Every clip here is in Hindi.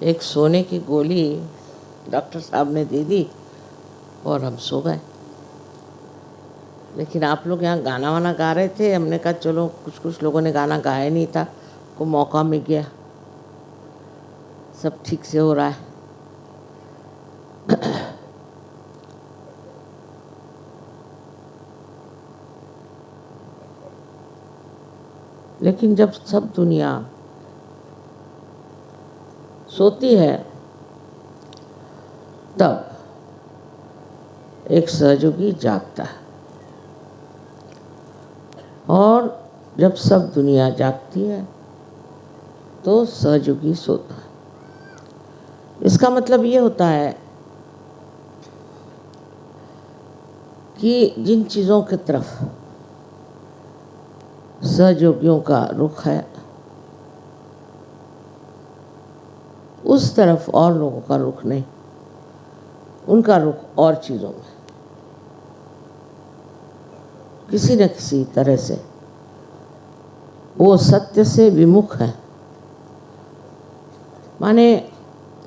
एक सोने की गोली डॉक्टर साहब ने दे दी और हम सो गए। लेकिन आप लोग यहाँ गाना वाना गा रहे थे, हमने कहा चलो, कुछ लोगों ने गाना गाया नहीं था, को मौका मिल गया, सब ठीक से हो रहा है। लेकिन जब सब दुनिया सोती है तब एक सहयोगी जागता है, और जब सब दुनिया जागती है तो सहयोगी सोता है। इसका मतलब ये होता है कि जिन चीज़ों की तरफ सहयोगियों का रुख है उस तरफ और लोगों का रुख नहीं, उनका रुख और चीज़ों में। किसी न किसी तरह से वो सत्य से विमुख है। माने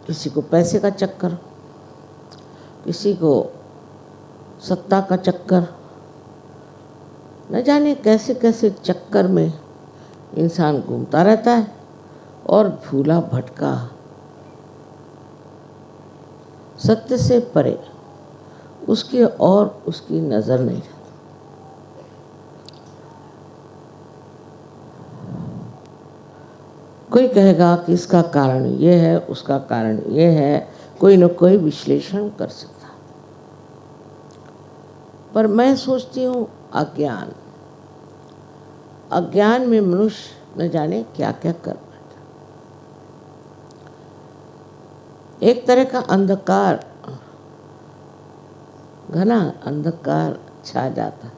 किसी को पैसे का चक्कर, किसी को सत्ता का चक्कर, न जाने कैसे कैसे चक्कर में इंसान घूमता रहता है और भूला भटका सत्य से परे उसकी और उसकी नज़र नहीं रहती। कोई कहेगा कि इसका कारण ये है, उसका कारण ये है, कोई न कोई विश्लेषण कर सकता, पर मैं सोचती हूँ अज्ञान में मनुष्य न जाने क्या क्या कर बैठा। एक तरह का अंधकार, घना अंधकार छा जाता,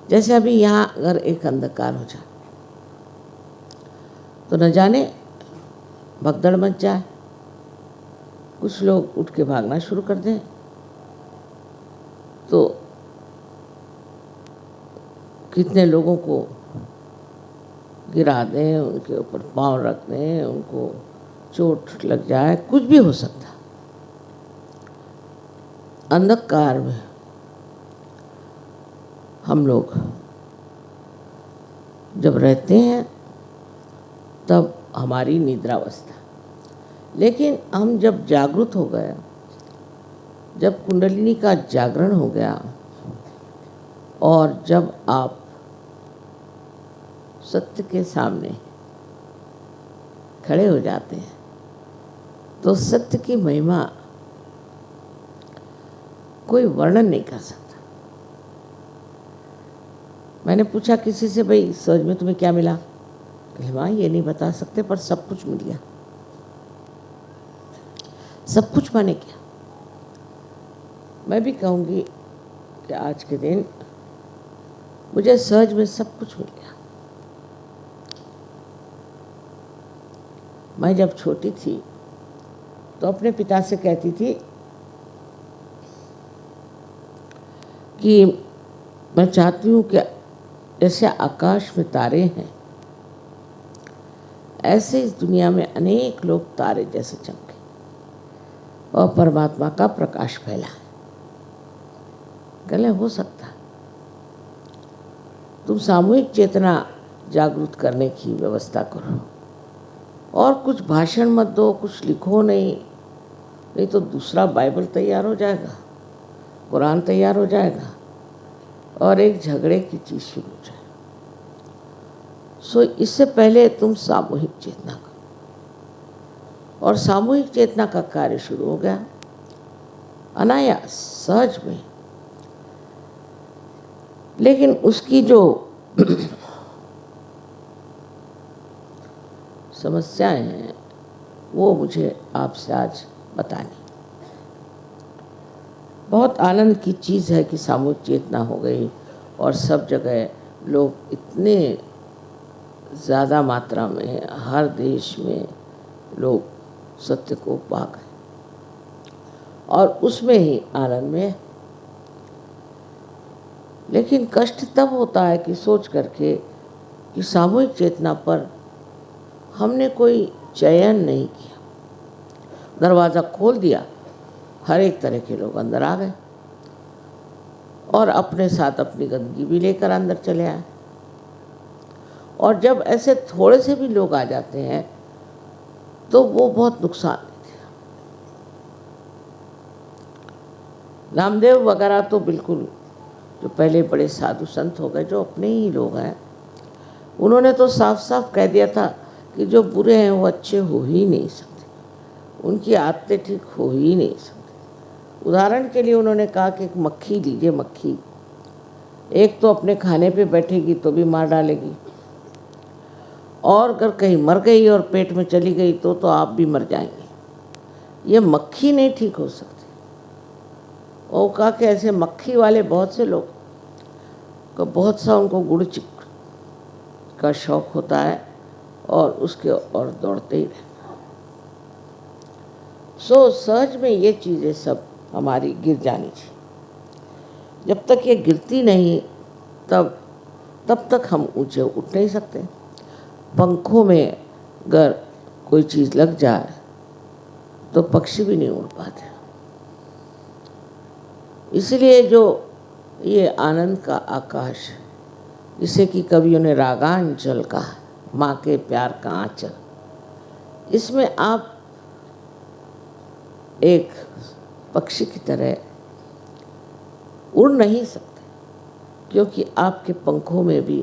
जैसे अभी यहाँ अगर एक अंधकार हो जाए तो न जाने भगदड़ मच जाए, कुछ लोग उठ के भागना शुरू कर दें, तो कितने लोगों को गिरा दें, उनके ऊपर पांव रख दें, उनको चोट लग जाए, कुछ भी हो सकता। अंधकार में हम लोग जब रहते हैं तब हमारी निद्रावस्था, लेकिन हम जब जागृत हो गए, जब कुंडलिनी का जागरण हो गया और जब आप सत्य के सामने खड़े हो जाते हैं तो सत्य की महिमा कोई वर्णन नहीं कर सकता। मैंने पूछा किसी से, भाई सहज में तुम्हें क्या मिला? कहले माँ ये नहीं बता सकते, पर सब कुछ मिल गया। सब कुछ माने क्या? मैं भी कहूँगी कि आज के दिन मुझे सहज में सब कुछ मिल गया। मैं जब छोटी थी तो अपने पिता से कहती थी कि मैं चाहती हूँ कि जैसे आकाश में तारे हैं ऐसे इस दुनिया में अनेक लोग तारे जैसे चमके और परमात्मा का प्रकाश फैला है। कहले हो सकता, तुम सामूहिक चेतना जागृत करने की व्यवस्था करो और कुछ भाषण मत दो, कुछ लिखो नहीं तो दूसरा बाइबल तैयार हो जाएगा, कुरान तैयार हो जाएगा और एक झगड़े की चीज़ शुरू हो जाए। सो इससे पहले तुम सामूहिक चेतना करो, और सामूहिक चेतना का कार्य शुरू हो गया अनायास, सहज में। लेकिन उसकी जो समस्याएं हैं वो मुझे आपसे आज बतानी। बहुत आनंद की चीज़ है कि सामूहिक चेतना हो गई और सब जगह लोग इतने ज़्यादा मात्रा में, हर देश में लोग सत्य को पा गए और उसमें ही आनंद में। लेकिन कष्ट तब होता है कि सोच करके कि सामूहिक चेतना पर हमने कोई चयन नहीं किया। दरवाज़ा खोल दिया, हर एक तरह के लोग अंदर आ गए और अपने साथ अपनी गंदगी भी लेकर अंदर चले आए। और जब ऐसे थोड़े से भी लोग आ जाते हैं तो वो बहुत नुकसान देते हैं। नामदेव वगैरह तो बिल्कुल, जो पहले बड़े साधु संत हो गए, जो अपने ही लोग हैं, उन्होंने तो साफ साफ कह दिया था कि जो बुरे हैं वो अच्छे हो ही नहीं सकते, उनकी आदतें ठीक हो ही नहीं सकती। उदाहरण के लिए उन्होंने कहा कि एक मक्खी लीजिए, मक्खी एक तो अपने खाने पे बैठेगी तो भी मार डालेगी, और अगर कहीं मर गई और पेट में चली गई तो आप भी मर जाएंगे। ये मक्खी नहीं ठीक हो सकती। और कहा कि ऐसे मक्खी वाले बहुत से लोग को बहुत सा उनको गुड़ चिक का शौक होता है और उसके और दौड़ते ही रहते। सो सहज में ये चीज़ें सब हमारी गिर जानी चाहिए। जब तक ये गिरती नहीं तब तक हम ऊंचे उठ नहीं सकते। पंखों में अगर कोई चीज़ लग जाए तो पक्षी भी नहीं उड़ पाते। इसलिए जो ये आनंद का आकाश, जिसे कि कवियों ने रागांचल कहा, माँ के प्यार का आंचल, इसमें आप एक पक्षी की तरह उड़ नहीं सकते, क्योंकि आपके पंखों में भी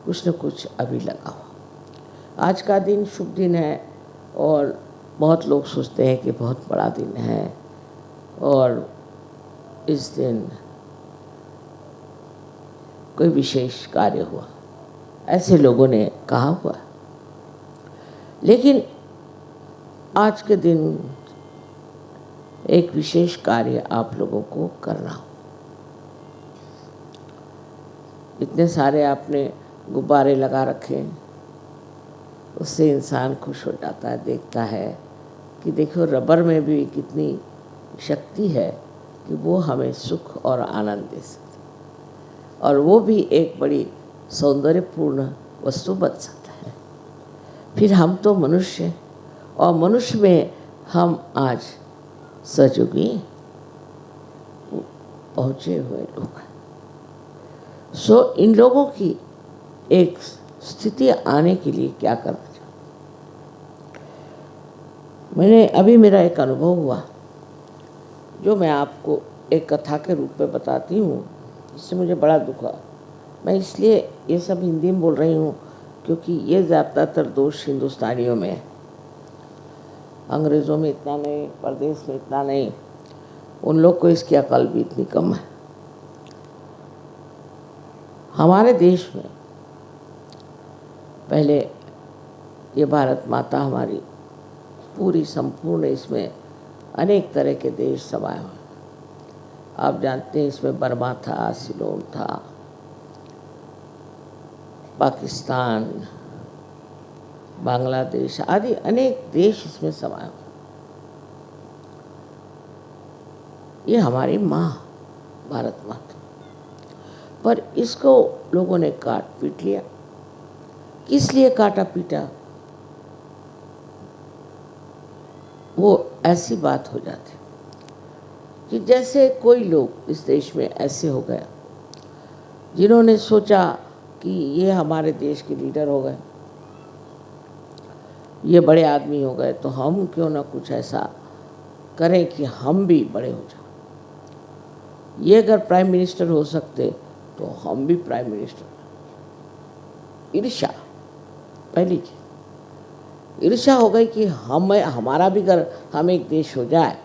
कुछ न कुछ अभी लगा हुआ। आज का दिन शुभ दिन है और बहुत लोग सोचते हैं कि बहुत बड़ा दिन है और इस दिन कोई विशेष कार्य हुआ, ऐसे लोगों ने कहा हुआ। लेकिन आज के दिन एक विशेष कार्य आप लोगों को करना हो। इतने सारे आपने गुब्बारे लगा रखे हैं, उससे इंसान खुश हो जाता है, देखता है कि देखो रबर में भी कितनी शक्ति है कि वो हमें सुख और आनंद दे सकती, और वो भी एक बड़ी सौंदर्यपूर्ण वस्तु बन सकता है। फिर हम तो मनुष्य, और मनुष्य में हम आज सजोगी पहुँचे हुए लोग हैं। सो इन लोगों की एक स्थिति आने के लिए क्या करना चाहिए? अभी मेरा एक अनुभव हुआ जो मैं आपको एक कथा के रूप में बताती हूँ, इससे मुझे बड़ा दुख हुआ। मैं इसलिए ये सब हिंदी में बोल रही हूँ क्योंकि ये ज़्यादातर दोष हिंदुस्तानियों में है, अंग्रेज़ों में इतना नहीं, परदेश में इतना नहीं, उन लोग को इसकी अकल भी इतनी कम है। हमारे देश में पहले ये भारत माता हमारी पूरी संपूर्ण, इसमें अनेक तरह के देश समाये हुए। आप जानते हैं इसमें बर्मा था, सिलोन था, पाकिस्तान, बांग्लादेश आदि अनेक देश इसमें समाये हुए। ये हमारी माँ भारत माता, पर इसको लोगों ने काट पीट लिया। किस लिए काटा पीटा? वो ऐसी बात हो जाती कि जैसे कोई लोग इस देश में ऐसे हो गए जिन्होंने सोचा कि ये हमारे देश के लीडर हो गए, ये बड़े आदमी हो गए, तो हम क्यों ना कुछ ऐसा करें कि हम भी बड़े हो जाएं। ये अगर प्राइम मिनिस्टर हो सकते तो हम भी प्राइम मिनिस्टर। ईर्ष्या पहली चीज, ईर्ष्या हो गई कि हमारा भी अगर हम एक देश हो जाए,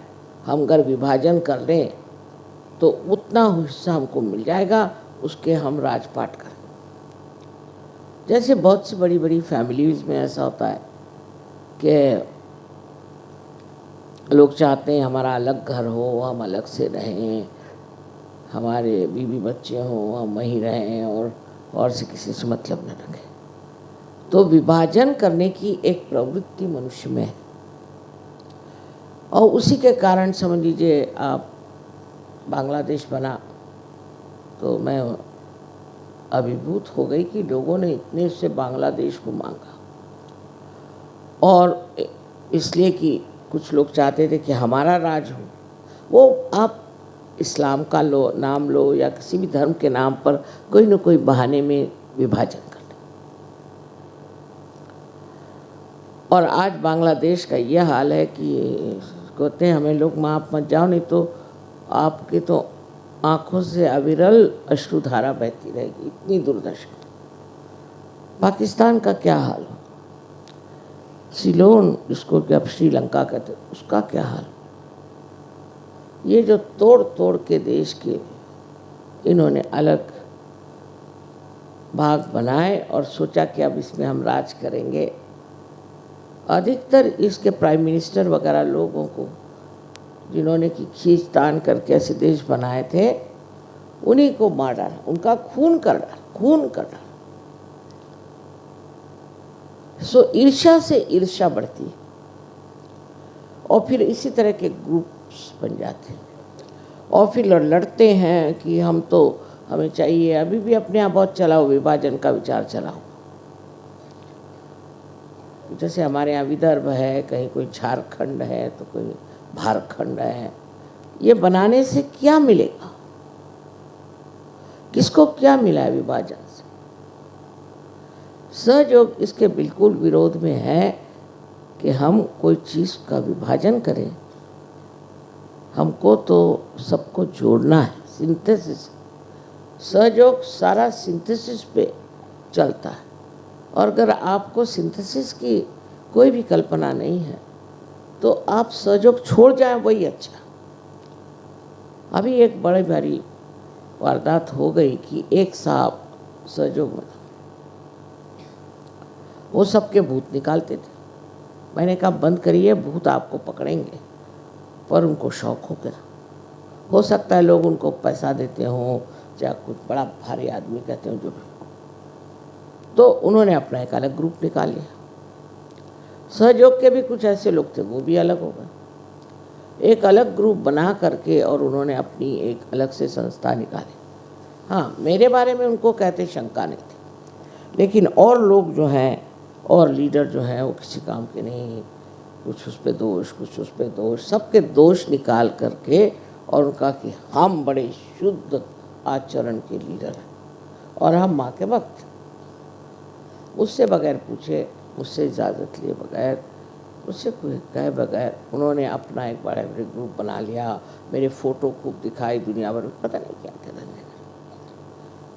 हम अगर विभाजन कर लें तो उतना हिस्सा हमको मिल जाएगा, उसके हम राजपाट करें। जैसे बहुत सी बड़ी बड़ी फैमिलीज में ऐसा होता है कि लोग चाहते हैं हमारा अलग घर हो, हम अलग से रहें, हमारे बीवी बच्चे हों, हम वहीं रहें और से किसी से मतलब न रखें। तो विभाजन करने की एक प्रवृत्ति मनुष्य में है, और उसी के कारण समझ लीजिए आप बांग्लादेश बना तो मैं अभिभूत हो गई कि लोगों ने इतने से बांग्लादेश को मांगा। और इसलिए कि कुछ लोग चाहते थे कि हमारा राज हो। वो आप इस्लाम का नाम लो या किसी भी धर्म के नाम पर कोई न कोई बहाने में विभाजन कर ले। और आज बांग्लादेश का यह हाल है कि कहते हैं हमें लोग माफ मत जाओ, नहीं तो आपके तो आंखों से अविरल अश्रुधारा बहती रहेगी, इतनी दुर्दशा। पाकिस्तान का क्या हाल हो, सिलोन जिसको कि अब श्रीलंका कहते, उसका क्या हाल। ये जो तोड़ तोड़ के देश के इन्होंने अलग भाग बनाए और सोचा कि अब इसमें हम राज करेंगे। अधिकतर इसके प्राइम मिनिस्टर वगैरह लोगों को जिन्होंने कि खींचतान करके ऐसे देश बनाए थे, उन्हीं को मार डाला, उनका खून कर डाला। सो ईर्ष्या से ईर्ष्या बढ़ती है और फिर इसी तरह के ग्रुप्स बन जाते हैं और फिर लड़ते हैं कि हमें चाहिए। अभी भी अपने यहाँ बहुत चला हो, विभाजन का विचार चला हो। जैसे हमारे यहाँ विदर्भ है, कहीं कोई झारखंड है तो कोई झारखंड है। ये बनाने से क्या मिलेगा, किसको क्या मिला है विभाजन से? सहयोग इसके बिल्कुल विरोध में है कि हम कोई चीज़ का विभाजन करें। हमको तो सबको जोड़ना है, सिंथेसिस। सहयोग सारा सिंथेसिस पे चलता है और अगर आपको सिंथेसिस की कोई भी कल्पना नहीं है तो आप सहयोग छोड़ जाएं, वही अच्छा। अभी एक बड़ी भारी वारदात हो गई कि एक साहब सहयोग में वो सबके भूत निकालते थे। मैंने कहा बंद करिए, भूत आपको पकड़ेंगे। पर उनको शौक हो गया। हो सकता है लोग उनको पैसा देते हों, चाहे कुछ बड़ा भारी आदमी कहते हो जो भी, तो उन्होंने अपना एक अलग ग्रुप निकाल लिया। सहयोग के भी कुछ ऐसे लोग थे, वो भी अलग हो गए, एक अलग ग्रुप बना करके और उन्होंने अपनी एक अलग से संस्था निकाली। हाँ, मेरे बारे में उनको कहते शंका नहीं थी, लेकिन और लोग जो हैं और लीडर जो हैं वो किसी काम के नहीं। कुछ उस पर दोष, कुछ उस पर दोष, सबके दोष निकाल करके और उनका कि हम बड़े शुद्ध आचरण के लीडर हैं और हम माँ के भक्त। उससे बगैर पूछे, मुझसे इजाज़त लिए बगैर, मुझसे कोई कहे बगैर उन्होंने अपना एक बड़ा ग्रुप बना लिया। मेरे फ़ोटो खूब दिखाई दुनिया भर में, पता नहीं क्या क्या धंधे।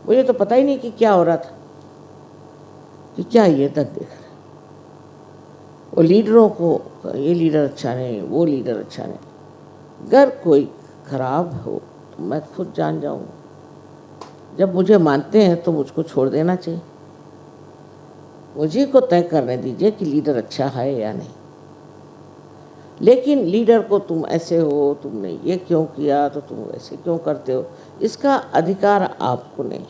मुझे तो पता ही नहीं कि क्या हो रहा था, कि क्या ये धंधे। वो लीडरों को ये लीडर अच्छा नहीं, वो लीडर अच्छा नहीं। अगर कोई खराब हो तो मैं खुद जान जाऊँगा। जब मुझे मानते हैं तो मुझको छोड़ देना चाहिए। मुझे को तय करने दीजिए कि लीडर अच्छा है या नहीं। लेकिन लीडर को तुम ऐसे हो, तुमने ये क्यों किया, तो तुम ऐसे क्यों करते हो, इसका अधिकार आपको नहीं।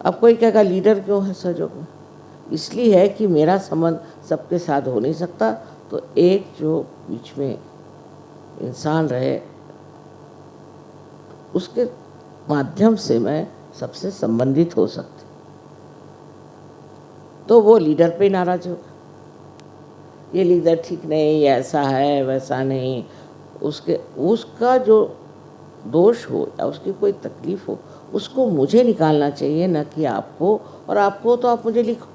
अब कोई कहेगा लीडर क्यों है सहयोग में? इसलिए है कि मेरा संबंध सबके साथ हो नहीं सकता, तो एक जो बीच में इंसान रहे उसके माध्यम से मैं सबसे संबंधित हो सकती। तो वो लीडर पे नाराज होगा, ये लीडर ठीक नहीं, ऐसा है वैसा नहीं। उसका जो दोष हो या उसकी कोई तकलीफ हो, उसको मुझे निकालना चाहिए, न कि आपको। और आपको तो आप मुझे लिखो।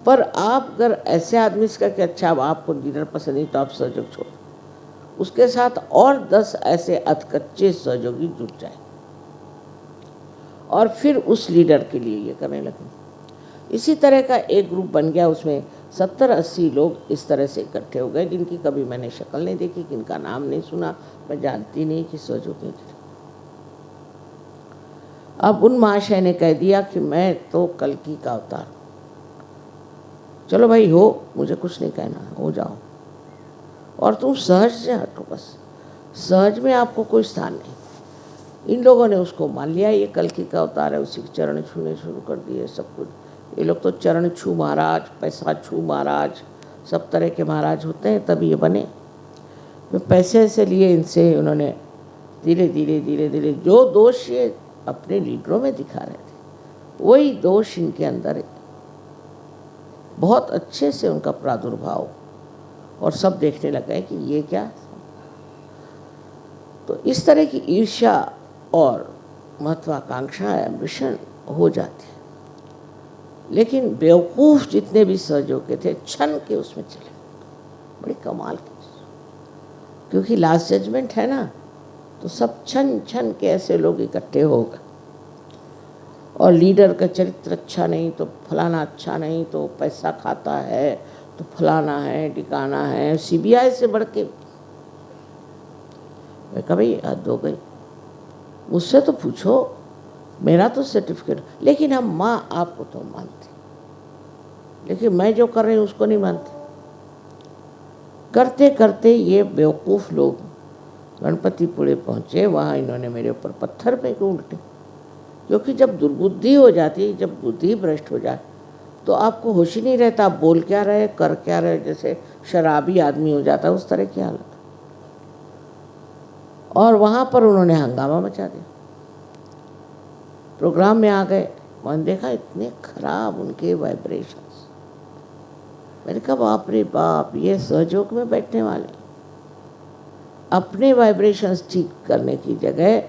पर आप अगर ऐसे आदमी से कि अच्छा अब आपको लीडर पसंद नहीं तो आप सहयोग छोड़, उसके साथ और 10 ऐसे अधकच्चे सहयोगी जुट जाए और फिर उस लीडर के लिए ये करने लगे। इसी तरह का एक ग्रुप बन गया, उसमें 70-80 लोग इस तरह से इकट्ठे हो गए जिनकी कभी मैंने शक्ल नहीं देखी, जिनका नाम नहीं सुना, मैं जानती नहीं कि सहयोगी थे। अब उन महाशय ने कह दिया कि मैं तो कल्कि का अवतार, चलो भाई हो, मुझे कुछ नहीं कहना, हो जाओ और तुम सहज से हटो। बस सहज में आपको कोई स्थान नहीं। इन लोगों ने उसको मान लिया, ये कल्कि का अवतार है, उसी के चरण छूने शुरू कर दिए सब कुछ। ये लोग तो चरण छू महाराज, पैसा छू महाराज, सब तरह के महाराज होते हैं, तब ये बने। पैसे ऐसे लिए इनसे, उन्होंने धीरे धीरे जो दोष ये अपने लीडरों में दिखा रहे थे, वही दोष इनके अंदर बहुत अच्छे से उनका प्रादुर्भाव, और सब देखने लग गए कि ये क्या। तो इस तरह की ईर्ष्या और महत्वाकांक्षा, एम्बिशन हो जाती है। लेकिन बेवकूफ़ जितने भी सहयोगी थे क्षण के उसमें चले, बड़ी कमाल की, क्योंकि लास्ट जजमेंट है ना, तो सब क्षण क्षण के ऐसे लोग इकट्ठे हो गए। और लीडर का चरित्र अच्छा नहीं तो फलाना अच्छा नहीं, तो पैसा खाता है तो फलाना है, ठिकाना है, सीबीआई से बढ़ के। मैं कहा भाई हद हो गई, मुझसे तो पूछो, मेरा तो सर्टिफिकेट, लेकिन हम माँ आपको तो मानते, लेकिन मैं जो कर रही हूँ उसको नहीं मानते। करते करते ये बेवकूफ़ लोग गणपतिपुरे पहुँचे, वहाँ इन्होंने मेरे ऊपर पत्थर फेंके उल्टे, क्योंकि जब दुर्बुद्धि हो जाती, जब बुद्धि भ्रष्ट हो जाए तो आपको होश ही नहीं रहता, आप बोल क्या रहे, कर क्या रहे, जैसे शराबी आदमी हो जाता है उस तरह की हालत। और वहाँ पर उन्होंने हंगामा मचा दिया। प्रोग्राम में आ गए, मैंने देखा इतने खराब उनके वाइब्रेशंस। मैंने कहा बाप रे बाप, ये सहयोग में बैठने वाले अपने वाइब्रेशंस ठीक करने की जगह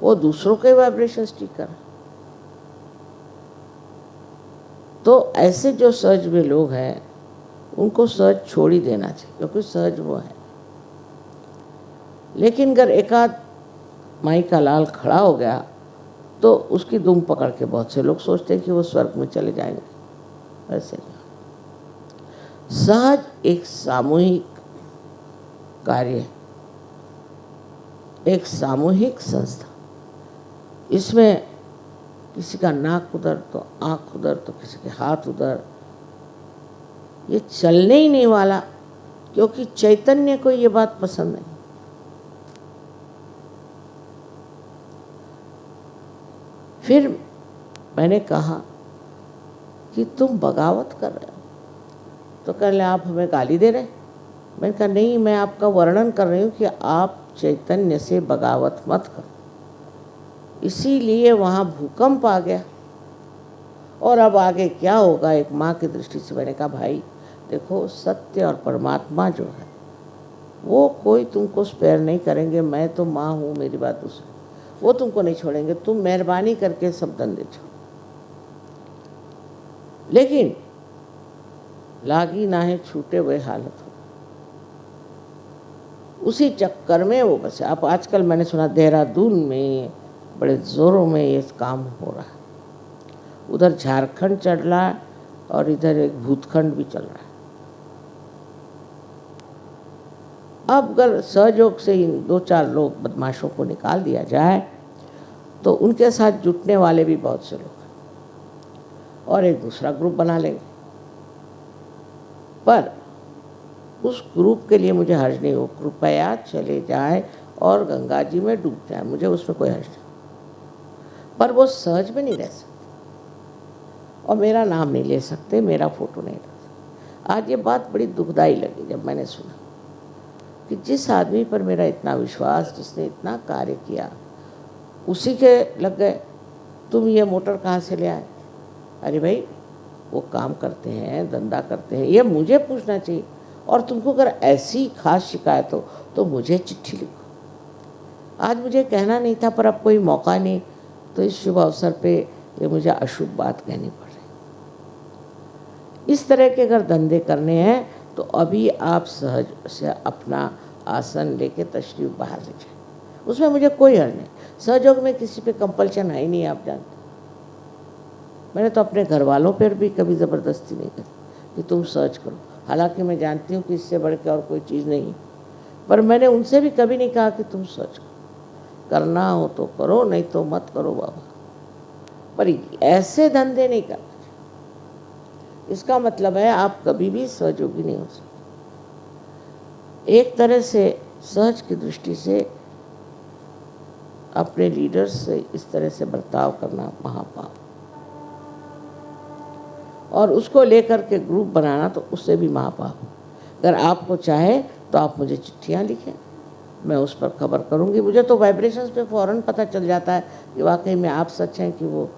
वो दूसरों के वाइब्रेशंस ठीक कर। तो ऐसे जो सहज में लोग हैं उनको सहज छोड़ ही देना चाहिए, क्योंकि सहज वो है। लेकिन अगर एकाध माई का लाल खड़ा हो गया तो उसकी दुम पकड़ के बहुत से लोग सोचते हैं कि वो स्वर्ग में चले जाएंगे। वैसे नहीं। सहज एक सामूहिक कार्य, एक सामूहिक संस्था। इसमें किसी का नाक उधर तो आँख उधर तो किसी के हाथ उधर, ये चलने ही नहीं वाला, क्योंकि चैतन्य को ये बात पसंद नहीं। फिर मैंने कहा कि तुम बगावत कर रहे हो, तो कह रहे आप हमें गाली दे रहे। मैंने कहा नहीं, मैं आपका वर्णन कर रही हूँ कि आप चैतन्य से बगावत मत करो। इसीलिए वहाँ भूकंप आ गया। और अब आगे क्या होगा, एक माँ की दृष्टि से मैंने कहा भाई देखो, सत्य और परमात्मा जो है वो कोई तुमको स्पेयर नहीं करेंगे। मैं तो माँ हूँ, मेरी बात दूसरी, वो तुमको नहीं छोड़ेंगे। तुम मेहरबानी करके सब धंधे छोड़ो, लेकिन लागी ना है छूटे हुए हालत हो। उसी चक्कर में वो बस। अब आजकल मैंने सुना देहरादून में बड़े ज़ोरों में ये काम हो रहा है, उधर झारखंड चल रहा है और इधर एक भूतखंड भी चल रहा है। अब अगर सहयोग से इन 2-4 लोग बदमाशों को निकाल दिया जाए तो उनके साथ जुटने वाले भी बहुत से लोग हैं और एक दूसरा ग्रुप बना लेंगे। पर उस ग्रुप के लिए मुझे हर्ज नहीं हो, कृपया चले जाए और गंगा जी में डूब जाए, मुझे उसमें कोई हर्ज नहीं। पर वो सहज में नहीं रह सकते और मेरा नाम नहीं ले सकते, मेरा फोटो नहीं ले सकते। आज ये बात बड़ी दुखदाई लगी जब मैंने सुना कि जिस आदमी पर मेरा इतना विश्वास, जिसने इतना कार्य किया, उसी के लग गए तुम ये मोटर कहाँ से ले आए। अरे भाई वो काम करते हैं, धंधा करते हैं, ये मुझे पूछना चाहिए। और तुमको अगर ऐसी खास शिकायत हो तो मुझे चिट्ठी लिखो। आज मुझे कहना नहीं था, पर अब कोई मौका नहीं, तो इस शुभ अवसर पे ये मुझे अशुभ बात कहनी पड़ रही। इस तरह के अगर धंधे करने हैं तो अभी आप सहज से अपना आसन लेके तशरीफ बाहर ले जाए, उसमें मुझे कोई हर्ज नहीं। सहयोग में किसी पे कंपल्शन है ही नहीं, आप जानते। मैंने तो अपने घर वालों पर भी कभी ज़बरदस्ती नहीं करी कि तुम सर्च करो, हालांकि मैं जानती हूँ कि इससे बढ़ के और कोई चीज़ नहीं, पर मैंने उनसे भी कभी नहीं कहा कि तुम सर्च करो। करना हो तो करो, नहीं तो मत करो बाबा। पर ऐसे धंधे नहीं करना चाहिए। इसका मतलब है आप कभी भी सहयोगी नहीं हो सकते। एक तरह से सहज की दृष्टि से अपने लीडर्स से इस तरह से बर्ताव करना महापाप, और उसको लेकर के ग्रुप बनाना तो उससे भी महापाप। अगर आपको चाहे तो आप मुझे चिट्ठियाँ लिखें, मैं उस पर खबर करूँगी। मुझे तो वाइब्रेशंस पे फ़ौरन पता चल जाता है कि वाकई में आप सच हैं कि वो।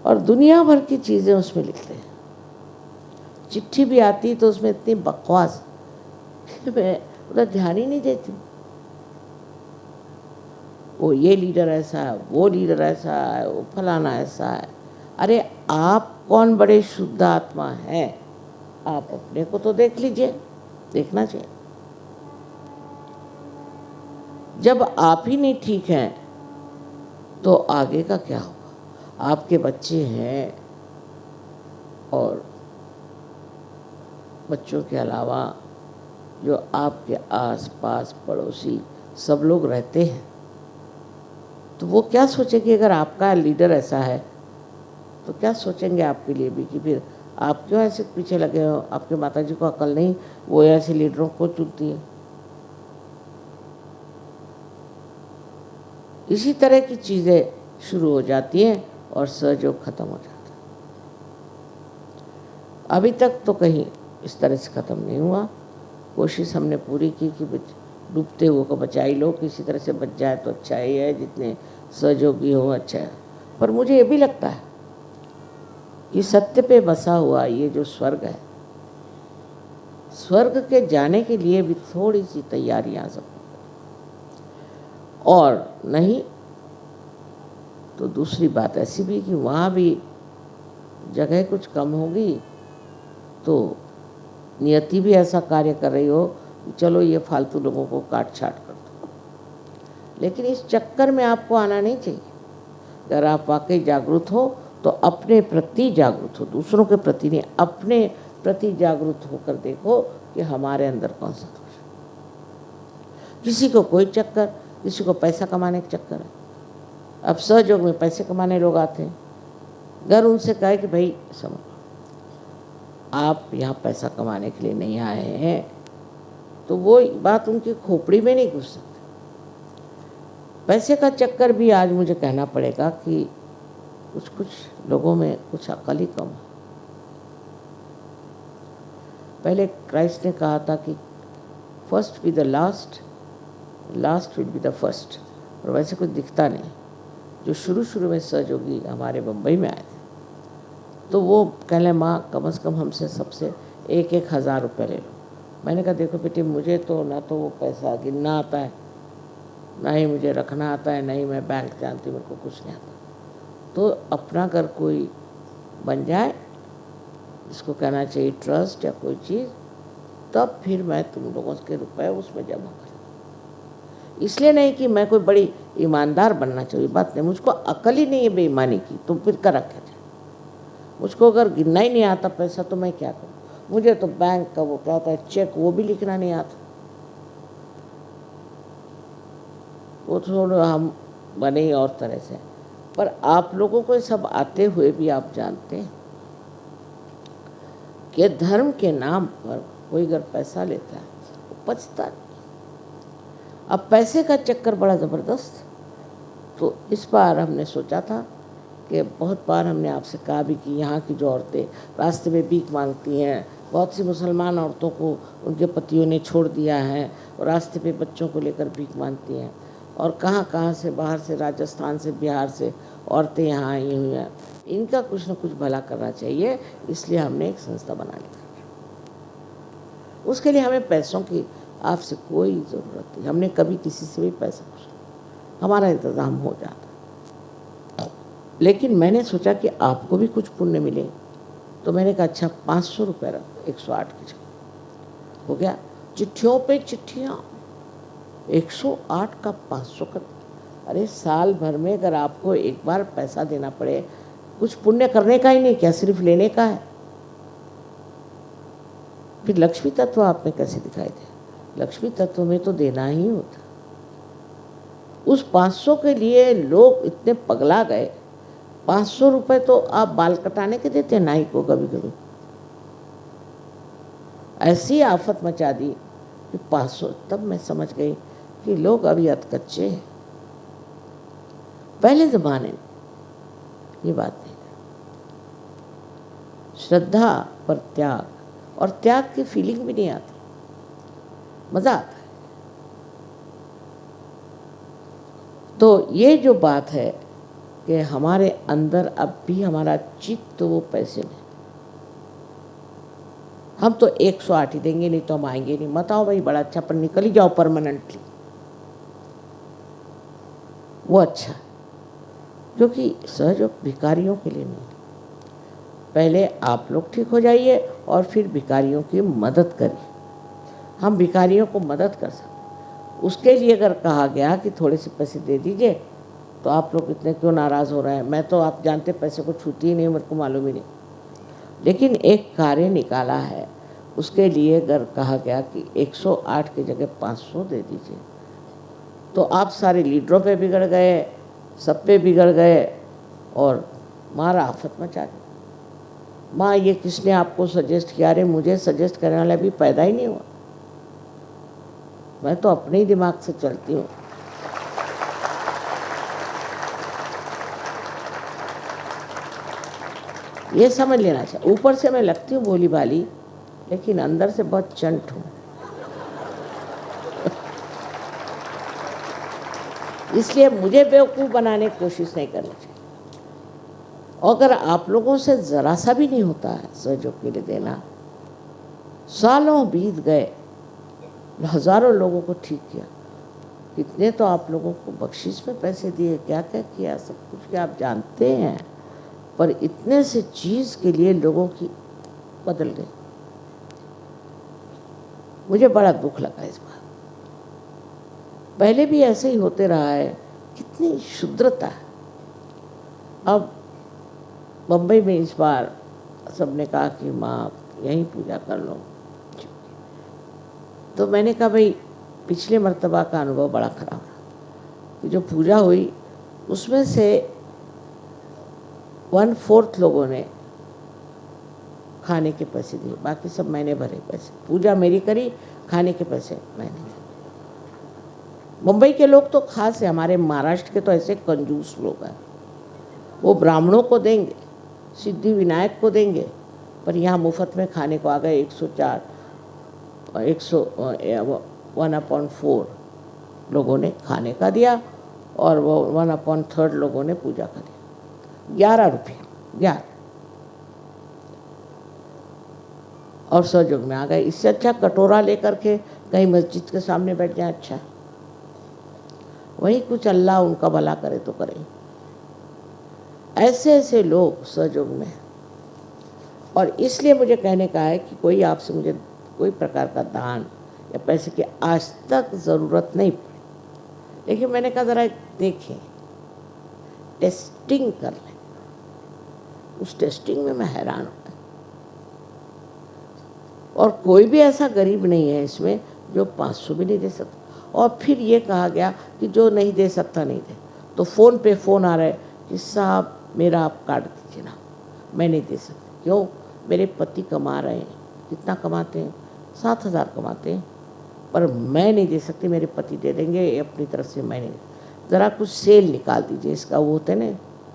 और दुनिया भर की चीज़ें उसमें लिखते हैं। चिट्ठी भी आती तो उसमें इतनी बकवास मैं उधर ध्यान ही नहीं देती। वो ये लीडर ऐसा है, वो लीडर ऐसा है, वो फलाना ऐसा है। अरे आप कौन बड़े शुद्ध आत्मा हैं? आप अपने को तो देख लीजिए, देखना चाहिए। जब आप ही नहीं ठीक हैं तो आगे का क्या होगा? आपके बच्चे हैं और बच्चों के अलावा जो आपके आस पास पड़ोसी सब लोग रहते हैं, तो वो क्या सोचेंगे? अगर आपका लीडर ऐसा है तो क्या सोचेंगे आपके लिए भी कि फिर आप क्यों ऐसे पीछे लगे हो? आपके माताजी को अकल नहीं, वो ऐसे लीडरों को चुनती है। इसी तरह की चीज़ें शुरू हो जाती हैं और सहयोग खत्म हो जाता है। अभी तक तो कहीं इस तरह से ख़त्म नहीं हुआ। कोशिश हमने पूरी की कि डूबते हुए को बचा ही लो, किसी तरह से बच जाए तो अच्छा ही है, जितने सहयोगी हो अच्छा है। पर मुझे ये भी लगता है कि सत्य पे बसा हुआ ये जो स्वर्ग है, स्वर्ग के जाने के लिए भी थोड़ी सी तैयारियां सब, और नहीं तो दूसरी बात ऐसी भी कि वहाँ भी जगह कुछ कम होगी तो नियति भी ऐसा कार्य कर रही हो कि चलो ये फालतू लोगों को काट छाट कर दो। लेकिन इस चक्कर में आपको आना नहीं चाहिए। अगर आप वाकई जागरूक हो तो अपने प्रति जागरूक हो, दूसरों के प्रति नहीं, अपने प्रति जागरूक होकर देखो कि हमारे अंदर कौन सा दोष है। किसी को कोई चक्कर, किसी को पैसा कमाने का चक्कर है। अब सहयोग में पैसे कमाने लोग आते हैं। अगर उनसे कहे कि भाई समझो आप यहाँ पैसा कमाने के लिए नहीं आए हैं, तो वो बात उनकी खोपड़ी में नहीं घुस सकती। पैसे का चक्कर भी आज मुझे कहना पड़ेगा कि कुछ कुछ लोगों में कुछ अकल ही कम है। पहले क्राइस्ट ने कहा था कि first be the last, last will be the first, और वैसे कुछ दिखता नहीं। जो शुरू शुरू में सहयोगी हमारे मुंबई में आए थे तो वो कहले माँ कम से कम हमसे सबसे 1,000 रुपये ले लो। मैंने कहा देखो बेटी, मुझे तो ना तो वो पैसा गिनना आता है, ना ही मुझे रखना आता है, ना ही मैं बैंक जानती, मेरे को कुछ नहीं आता। तो अपना अगर कोई बन जाए, जिसको कहना चाहिए ट्रस्ट या कोई चीज़, तब फिर मैं तुम लोगों के रुपए उसमें जमा करूँ। इसलिए नहीं कि मैं कोई बड़ी ईमानदार बनना चाहिए, बात नहीं, मुझको अकल ही नहीं है बेईमानी की, तो फिर कर रखा जाए। मुझको अगर गिनना ही नहीं आता पैसा तो मैं क्या करूँ? मुझे तो बैंक का वो क्या होता है चेक, वो भी लिखना नहीं आता। वो थोड़ा हम बने ही और तरह से। पर आप लोगों को सब आते हुए भी आप जानते हैं कि धर्म के नाम पर कोई अगर पैसा लेता है वो पचता नहीं। अब पैसे का चक्कर बड़ा ज़बरदस्त। तो इस बार हमने सोचा था कि बहुत बार हमने आपसे कहा भी कि यहाँ की जो औरतें रास्ते में भीख मांगती हैं, बहुत सी मुसलमान औरतों को उनके पतियों ने छोड़ दिया है और रास्ते पे बच्चों को लेकर भीख मांगती हैं, और कहाँ कहाँ से बाहर से, राजस्थान से, बिहार से औरतें यहाँ आई हुई हैं। इनका कुछ न कुछ भला करना चाहिए, इसलिए हमने एक संस्था बना ली। उसके लिए हमें पैसों की आपसे कोई ज़रूरत नहीं, हमने कभी किसी से भी पैसा पूछा, हमारा इंतज़ाम हो जाता। लेकिन मैंने सोचा कि आपको भी कुछ पुण्य मिले, तो मैंने कहा अच्छा 500 रुपये रख, 108 की जगह हो गया। चिट्ठियों पे चिट्ठियाँ, 108 का 500 कर। अरे साल भर में अगर आपको एक बार पैसा देना पड़े, कुछ पुण्य करने का ही नहीं, क्या सिर्फ लेने का है? फिर लक्ष्मी तत्व आपने कैसे दिखाई दे? लक्ष्मी तत्व में तो देना ही होता। उस 500 के लिए लोग इतने पगला गए। 500 रुपये तो आप बाल कटाने के देते हैं नाई को, कभी कभी ऐसी आफत मचा दी कि 500। तब मैं समझ गई कि लोग अभी अधकच्चे हैं। पहले ज़माने में ये बात नहीं, श्रद्धा पर त्याग, और त्याग की फीलिंग भी नहीं आती, मज़ा आता है। तो ये जो बात है कि हमारे अंदर अब भी हमारा चित्त वो पैसे में, हम तो 108 ही देंगे, नहीं तो हम आएंगे नहीं, मत आओ भाई, बड़ा अच्छा, पर निकल ही जाओ परमानेंटली, वो अच्छा। क्योंकि सहयोग भिखारियों के लिए नहीं, पहले आप लोग ठीक हो जाइए और फिर भिखारियों की मदद करिए। हम भिखारियों को मदद कर सकते, उसके लिए अगर कहा गया कि थोड़े से पैसे दे दीजिए, तो आप लोग इतने क्यों नाराज़ हो रहे हैं? मैं तो आप जानते पैसे को छूती ही नहीं, मेरे को मालूम ही नहीं, लेकिन एक कार्य निकाला है, उसके लिए अगर कहा गया कि 108 की जगह 500 दे दीजिए, तो आप सारे लीडरों पे बिगड़ गए, सब पे बिगड़ गए और मारा आफत मचा दी। माँ ये किसने आपको सजेस्ट किया? अरे मुझे सजेस्ट करने वाला भी पैदा ही नहीं हुआ, मैं तो अपने ही दिमाग से चलती हूँ। ये समझ लेना चाहिए। ऊपर से मैं लगती हूँ भोली भाली, लेकिन अंदर से बहुत चंट हूँ। इसलिए मुझे बेवकूफ़ बनाने की कोशिश नहीं करनी चाहिए। अगर आप लोगों से ज़रा सा भी नहीं होता है सहयोग के लिए देना, सालों बीत गए, हज़ारों लोगों को ठीक किया, कितने तो आप लोगों को बख्शिश में पैसे दिए, क्या क्या किया, सब कुछ क्या आप जानते हैं, पर इतने से चीज़ के लिए लोगों की बदल गई। मुझे बड़ा दुख लगा इस बार। पहले भी ऐसे ही होते रहा है, कितनी शुद्रता है। अब बम्बई में इस बार सबने कहा कि माँ यहीं पूजा कर लो, तो मैंने कहा भाई पिछले मर्तबा का अनुभव बड़ा खराब रहा कि जो पूजा हुई उसमें से 1/4 लोगों ने खाने के पैसे दिए, बाकी सब मैंने भरे पैसे। पूजा मेरी करी, खाने के पैसे मैंने दिए। मुंबई के लोग तो खास है, हमारे महाराष्ट्र के तो ऐसे कंजूस लोग हैं, वो ब्राह्मणों को देंगे, सिद्धि विनायक को देंगे, पर यहाँ मुफ्त में खाने को आ गए। 104 और 1/4 लोगों ने खाने का दिया और वो 1/3 लोगों ने पूजा का दिया। 11 रुपये 11 और सहयोग में आ गए। इससे अच्छा कटोरा लेकर के कहीं मस्जिद के सामने बैठ जाए, अच्छा वही कुछ अल्लाह उनका भला करे तो करे। ऐसे ऐसे लोग सहयोग में। और इसलिए मुझे कहने का है कि कोई आपसे मुझे कोई प्रकार का दान या पैसे की आज तक ज़रूरत नहीं पड़ी, लेकिन मैंने कहा ज़रा देखें, टेस्टिंग कर लें। उस टेस्टिंग में मैं हैरान हूँ। और कोई भी ऐसा गरीब नहीं है इसमें जो 500 भी नहीं दे सकता। और फिर ये कहा गया कि जो नहीं दे सकता नहीं दे, तो फ़ोन पे फ़ोन आ रहा है कि साहब मेरा आप काट दीजिए ना, मैं नहीं दे सकती। क्यों? मेरे पति कमा रहे हैं। कितना कमाते हैं? 7,000 कमाते हैं, पर मैं नहीं दे सकती, मेरे पति दे देंगे, अपनी तरफ से मैं नहीं। ज़रा कुछ सेल निकाल दीजिए इसका, वो होते ना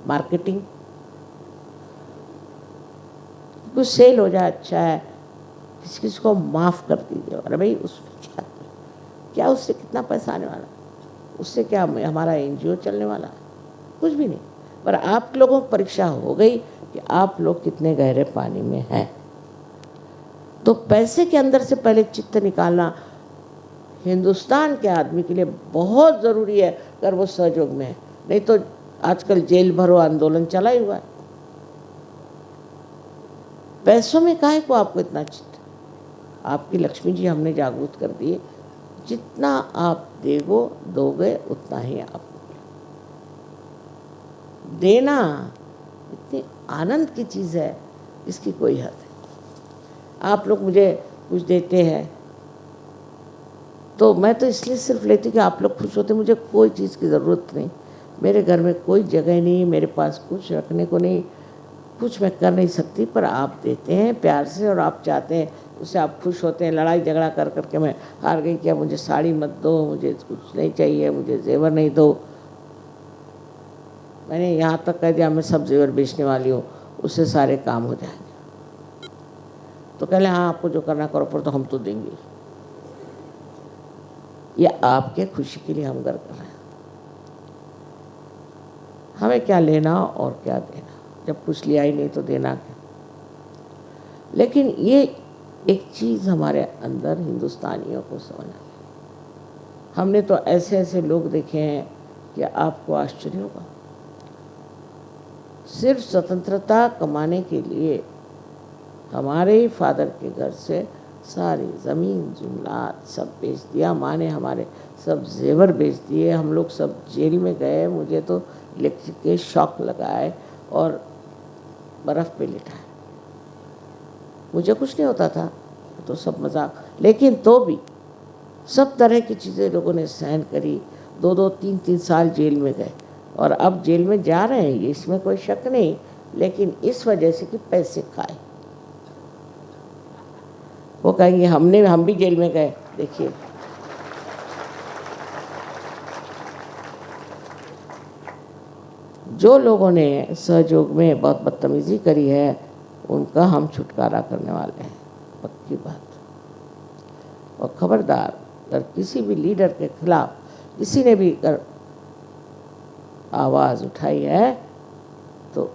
मार्केटिंग, कुछ सेल हो जाए, अच्छा है, किसी किसी को माफ़ कर दीजिए। अरे भाई उसमें क्या उससे कितना पैसा आने वाला, उससे क्या हमारा NGO चलने वाला? कुछ भी नहीं। पर आप लोगों को परीक्षा हो गई कि आप लोग कितने गहरे पानी में हैं। तो पैसे के अंदर से पहले चित्त निकालना हिंदुस्तान के आदमी के लिए बहुत ज़रूरी है, अगर वो सहयोग में है। नहीं तो आजकल जेल भरो आंदोलन चला ही हुआ है। पैसों में काहे को आपको इतना चित्त? आपकी लक्ष्मी जी हमने जागरूक कर दी, जितना आप दोगे उतना ही आप देना। इतनी आनंद की चीज़ है, इसकी कोई हद है। आप लोग मुझे कुछ देते हैं तो मैं तो इसलिए सिर्फ लेती कि आप लोग खुश होते। मुझे कोई चीज़ की ज़रूरत नहीं, मेरे घर में कोई जगह नहीं, मेरे पास कुछ रखने को नहीं, कुछ मैं कर नहीं सकती, पर आप देते हैं प्यार से और आप चाहते हैं, उससे आप खुश होते हैं। लड़ाई झगड़ा कर करके मैं हार गई, क्या मुझे साड़ी मत दो, मुझे कुछ नहीं चाहिए, मुझे जेवर नहीं दो। मैंने यहाँ तक कह दिया मैं सब जेवर बेचने वाली हूँ, उससे सारे काम हो जाएंगे। तो कह लें हाँ आपको जो करना करो, पर तो हम तो देंगे। ये आपके खुशी के लिए हम घर कर रहे हैं। हमें क्या लेना और क्या देना, जब कुछ लिया ही नहीं तो देना क्या। लेकिन ये एक चीज़ हमारे अंदर हिंदुस्तानियों को समझना, हमने तो ऐसे ऐसे लोग देखे हैं कि आपको आश्चर्य होगा। सिर्फ स्वतंत्रता कमाने के लिए हमारे ही फादर के घर से सारी ज़मीन जुमलात सब बेच दिया, माँ ने हमारे सब जेवर बेच दिए, हम लोग सब जेल में गए, मुझे तो इलेक्ट्रिक के शॉक लगाए और बर्फ़ पे लिटाए। मुझे कुछ नहीं होता था, तो सब मजाक, लेकिन तो भी सब तरह की चीज़ें लोगों ने सहन करी। 2-2 3-3 साल जेल में गए और अब जेल में जा रहे हैं, इसमें कोई शक नहीं, लेकिन इस वजह से कि पैसे खाए। वो कहेंगे हम भी जेल में गए। देखिए, जो लोगों ने सहयोग में बहुत बदतमीजी करी है उनका हम छुटकारा करने वाले हैं, पक्की बात। और खबरदार, अगर किसी भी लीडर के खिलाफ किसी ने भी अगर आवाज़ उठाई है तो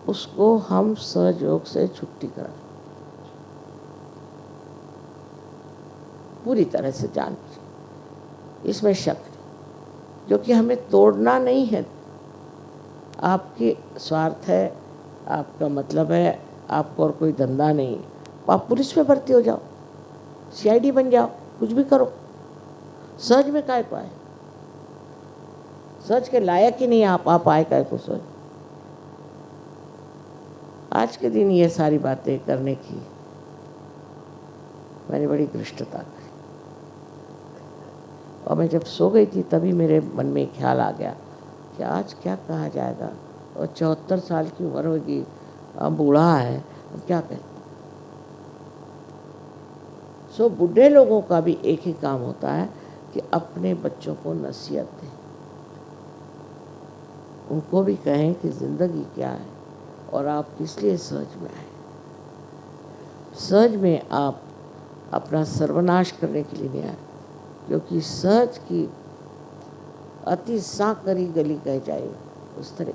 उसको हम सहयोग से छुट्टी करा, पूरी तरह से जान लीजिए, इसमें शक नहीं, क्योंकि हमें तोड़ना नहीं है। आपके स्वार्थ है, आपका मतलब है, आपको और कोई धंधा नहीं, आप पुलिस में भर्ती हो जाओ, CID बन जाओ, कुछ भी करो। सच में काय को आए, सच के लायक ही नहीं आप आए काय को सोच। आज के दिन ये सारी बातें करने की मैंने बड़ी धृष्टता करी, और मैं जब सो गई थी तभी मेरे मन में ख्याल आ गया कि आज क्या कहा जाएगा, और 74 साल की उम्र होगी, अब बूढ़ा है, अब क्या कहें। सो बूढ़े लोगों का भी एक ही काम होता है कि अपने बच्चों को नसीहत दें, उनको भी कहें कि ज़िंदगी क्या है और आप किस लिए सहज में आए। सहज में आप अपना सर्वनाश करने के लिए नहीं आए, क्योंकि सहज की अति सांकरी गली कह जाए उस तरह।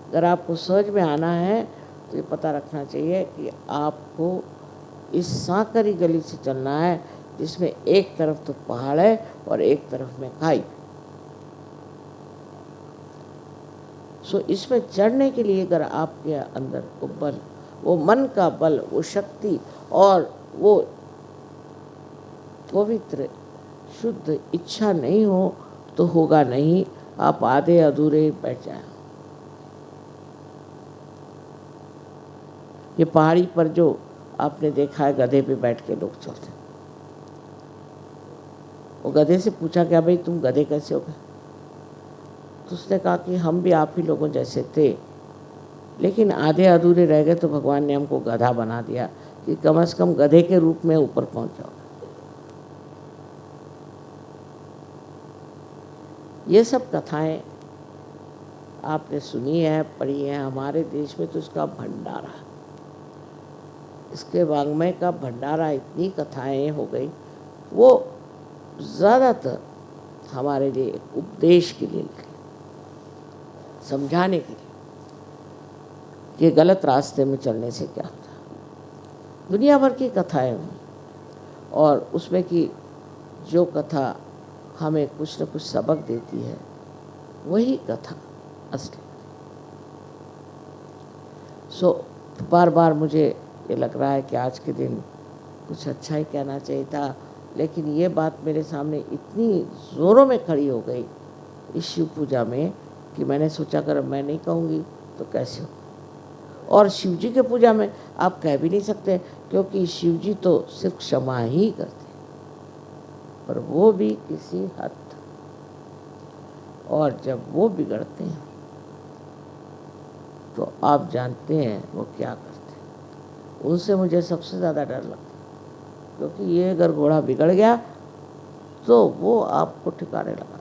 अगर आपको सहज में आना है तो ये पता रखना चाहिए कि आपको इस सांकरी गली से चलना है, जिसमें एक तरफ तो पहाड़ है और एक तरफ में खाई। सो इसमें चढ़ने के लिए अगर आपके अंदर वो बल, वो मन का बल, वो शक्ति और वो पवित्र शुद्ध इच्छा नहीं हो तो होगा नहीं, आप आधे अधूरे बैठ जाए। ये पहाड़ी पर जो आपने देखा है गधे पे बैठ के लोग चलते, वो गधे से पूछा क्या भाई तुम गधे कैसे हो गए, तो उसने कहा कि हम भी आप ही लोगों जैसे थे, लेकिन आधे अधूरे रह गए तो भगवान ने हमको गधा बना दिया कि कम से कम गधे के रूप में ऊपर पहुंच जाओ। ये सब कथाएं आपने सुनी है, पढ़ी है, हमारे देश में तो इसका भंडारा, इसके वाङ्मय का भंडारा, इतनी कथाएं हो गई, वो ज़्यादातर हमारे लिए एक उपदेश के लिए, समझाने के लिए कि गलत रास्ते में चलने से क्या होता है। दुनिया भर की कथाएं हुई और उसमें की जो कथा हमें कुछ न कुछ सबक देती है वही कथा असली। सो बार बार मुझे ये लग रहा है कि आज के दिन कुछ अच्छा ही कहना चाहिए था, लेकिन ये बात मेरे सामने इतनी ज़ोरों में खड़ी हो गई इस शिव पूजा में कि मैंने सोचा अगर मैं नहीं कहूँगी तो कैसे हो। और शिव जी के पूजा में आप कह भी नहीं सकते, क्योंकि शिव जी तो सिर्फ क्षमा ही करते, पर वो भी किसी हद तक, और जब वो बिगड़ते हैं तो आप जानते हैं वो क्या करते हैं। उनसे मुझे सबसे ज़्यादा डर लगता है, क्योंकि ये अगर घोड़ा बिगड़ गया तो वो आपको ठिकाने लगा देगा।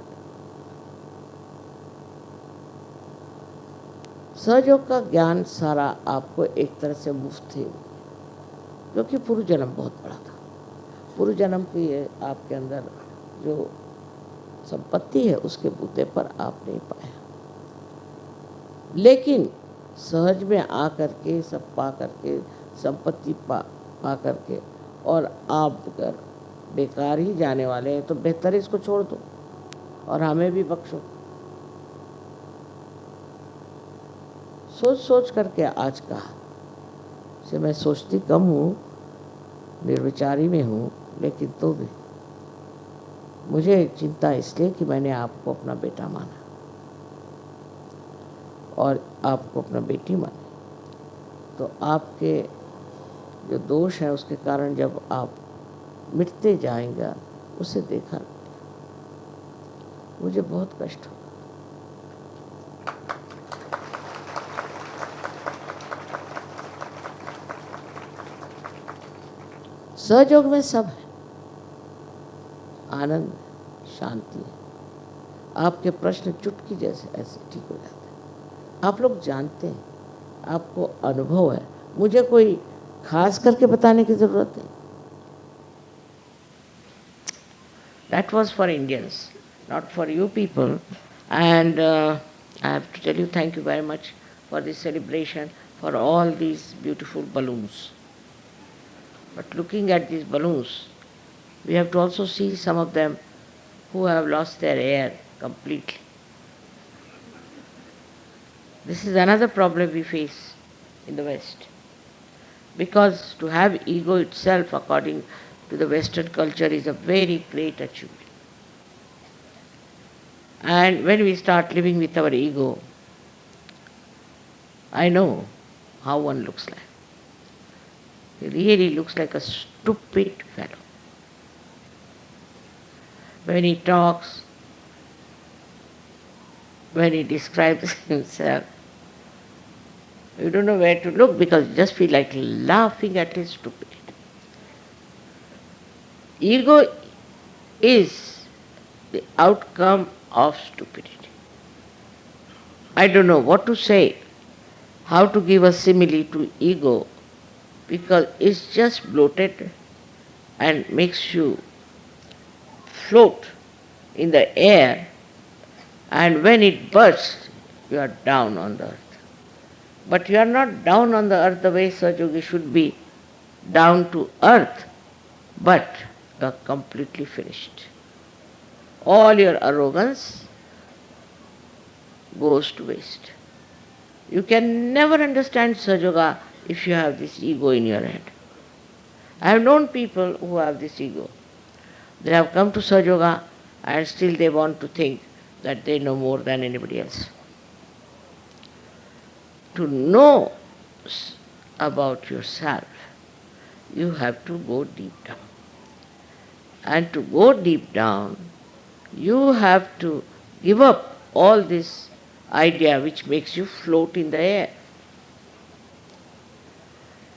सहयोग का ज्ञान सारा आपको एक तरह से मुफ्त ही, क्योंकि पूर्व जन्म बहुत बड़ा था, पूर्व जन्म की आपके अंदर जो संपत्ति है उसके बूते पर आप नहीं पाया। लेकिन सहज में आ करके सब पा करके संपत्ति पा करके और आप अगर बेकार ही जाने वाले हैं तो बेहतर है इसको छोड़ दो और हमें भी बख्शो। सोच सोच करके आज कहा से मैं सोचती कम हूँ, निर्विचारी में हूँ, लेकिन तो भी मुझे चिंता इसलिए कि मैंने आपको अपना बेटा माना और आपको अपना बेटी मानी, तो आपके जो दोष है उसके कारण जब आप मिटते जाएंगे उसे देखा मुझे बहुत कष्ट होगा। सहयोग में सब है, आनंद, शांति है। आपके प्रश्न चुटकी जैसे ऐसे ठीक हो जाते हैं। आप लोग जानते हैं, आपको अनुभव है, मुझे कोई खास करके बताने की जरूरत है। That was for Indians, not for you people. And I have to tell you thank you very much for this celebration, for all these beautiful balloons. But looking at these balloons, we have to also see some of them who have lost their air completely. This is another problem we face in the West. Because to have ego itself, according to the Western culture, is a very great achievement. And when we start living with our ego, I know how one looks like. He really looks like a stupid fellow. When he talks, when he describes himself, you don't know where to look because you just feel like laughing at his stupidity. Ego is the outcome of stupidity. I don't know what to say, how to give a simile to ego, because it's just bloated and makes you float in the air, and when it bursts, you are down on the earth. But you are not down on the earth the way Sahaja should be down to earth, but you are completely finished. All your arrogance goes to waste. You can never understand Sahaja if you have this ego in your head. I have known people who have this ego. They have come to Sahaja and still they want to think that they know more than anybody else. To know about yourself, you have to go deep down. And to go deep down, you have to give up all this idea which makes you float in the air.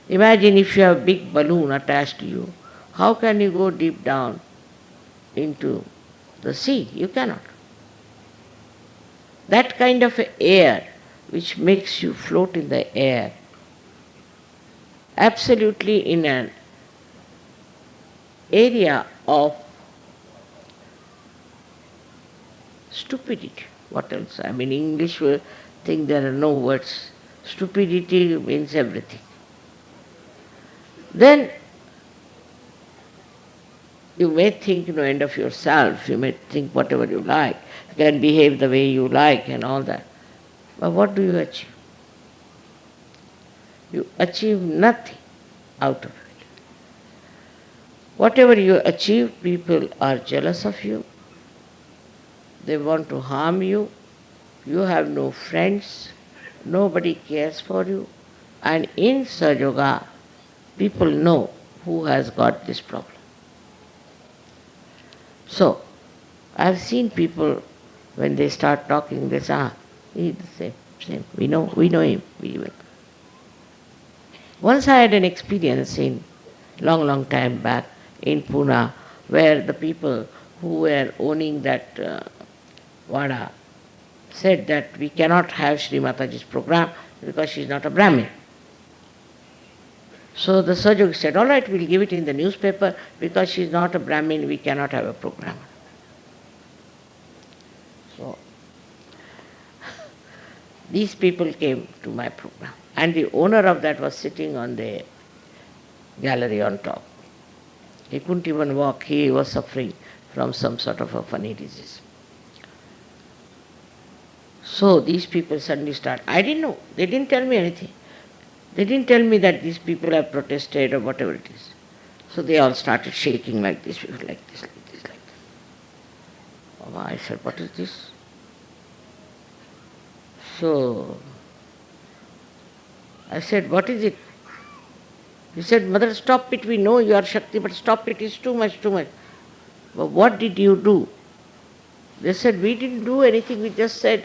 Imagine if you have a big balloon attached to you, how can you go deep down into the sea? You cannot. That kind of air which makes you float in the air, absolutely in an area of stupidity. What else? I mean, English will think there are no words. Stupidity means everything. Then you may think end of yourself, you may think whatever you like, you can behave the way you like and all that. But what do you achieve? You achieve nothing out of it. Whatever you achieve, people are jealous of you. They want to harm you. You have no friends. Nobody cares for you. And in Sahaja, people know who has got this problem. So, I have seen people, when they start talking, they say, he's the same. We know him. Once I had an experience in long time back in Pune, where the people who were owning that Vada said that we cannot have Sri Mataji's program because she is not a Brahmin. So the Sahaja said, all right, we'll give it in the newspaper because she is not a Brahmin, we cannot have a program. So these people came to my program. And the owner of that was sitting on the gallery on top. He couldn't even walk. He was suffering from some sort of a funny disease. So these people suddenly start. I didn't know. They didn't tell me anything. They didn't tell me that these people have protested or whatever it is. So they all started shaking like this, like this, like this, like this. Oh, I said, what is this? So I said, what is it? He said, Mother, stop it. We know you are Shakti, but stop it. It's too much, too much. But what did you do? They said, we didn't do anything. We just said,